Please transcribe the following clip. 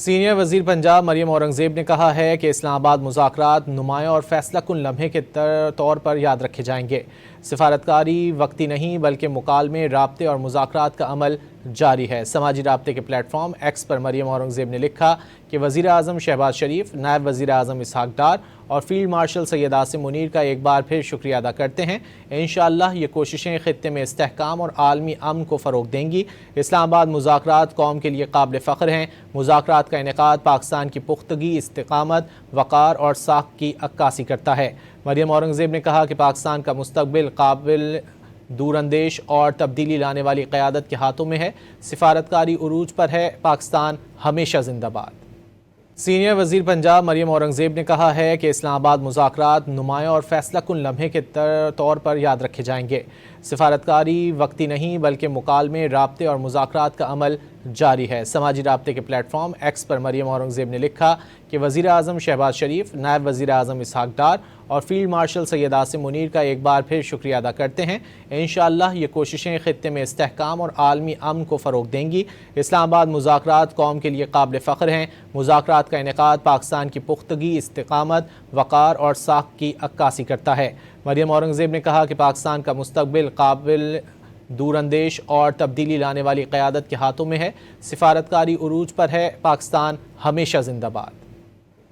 Senior وزیر پنجاب مریم اورنگزیب نے کہا ہے کہ اسلام آباد مذاکرات نمایاں اور فیصلہ کن لمحے کے طور پر یاد رکھے جائیں گے۔ سفارتکاری وقتی نہیں بلکہ مکالمے، رابطے اور مذاکرات کا عمل جاری ہے۔ سماجی رابطے کے پلیٹ فارم ایکس پر مریم اورنگزیب نے لکھا کہ وزیر اعظم شہباز شریف، نائب وزیر اعظم اسحاق ڈار اور فیلڈ مارشل سید عاصم منیر کا ایک بار پھر شکریہ ادا کرتے ہیں۔ انشاءاللہ یہ کوششیں خطے میں استحکام اور عالمی امن کو فروغ دیں گی۔ اسلام آباد مذاکرات قوم کے لیے قابل فخر ہیں۔ مذاکرات کا انعقاد پاکستان کی پختگی، استقامت، وقار اور ساکھ کی عکاسی کرتا ہے۔ مریم اورنگزیب نے کہا کہ پاکستان کا مستقبل قابل دور اندیش اور تبدیلی لانے والی قیادت کے ہاتھوں میں ہے۔ سفارتکاری عروج پر ہے، پاکستان ہمیشہ زندہ باد۔ سینئر وزیر پنجاب مریم اورنگزیب نے کہا ہے کہ اسلام آباد مذاکرات نمایاں اور فیصلہ کن لمحے کے طور پر یاد رکھے جائیں گے۔ سفارتکاری وقتی نہیں بلکہ مکالمے، رابطے اور مذاکرات کا عمل جاری ہے۔ سماجی رابطے کے پلیٹ فارم ایکس پر مریم اورنگزیب نے لکھا کہ وزیر اعظم شہباز شریف، نائب وزیر اعظم اسحاق ڈار اور فیلڈ مارشل سید عاصم منیر کا ایک بار پھر شکریہ ادا کرتے ہیں۔ انشاءاللہ یہ کوششیں خطے میں استحکام اور عالمی امن کو فروغ دیں گی۔ اسلام آباد مذاکرات قوم کے لیے قابل فخر ہیں۔ مذاکرات کا انعقاد پاکستان کی پختگی، استقامت، وقار اور ساکھ کی عکاسی کرتا ہے۔ مریم اورنگزیب نے کہا کہ پاکستان کا مستقبل قابل دور اندیش اور تبدیلی لانے والی قیادت کے ہاتھوں میں ہے۔ سفارتکاری عروج پر ہے، پاکستان ہمیشہ زندہ باد۔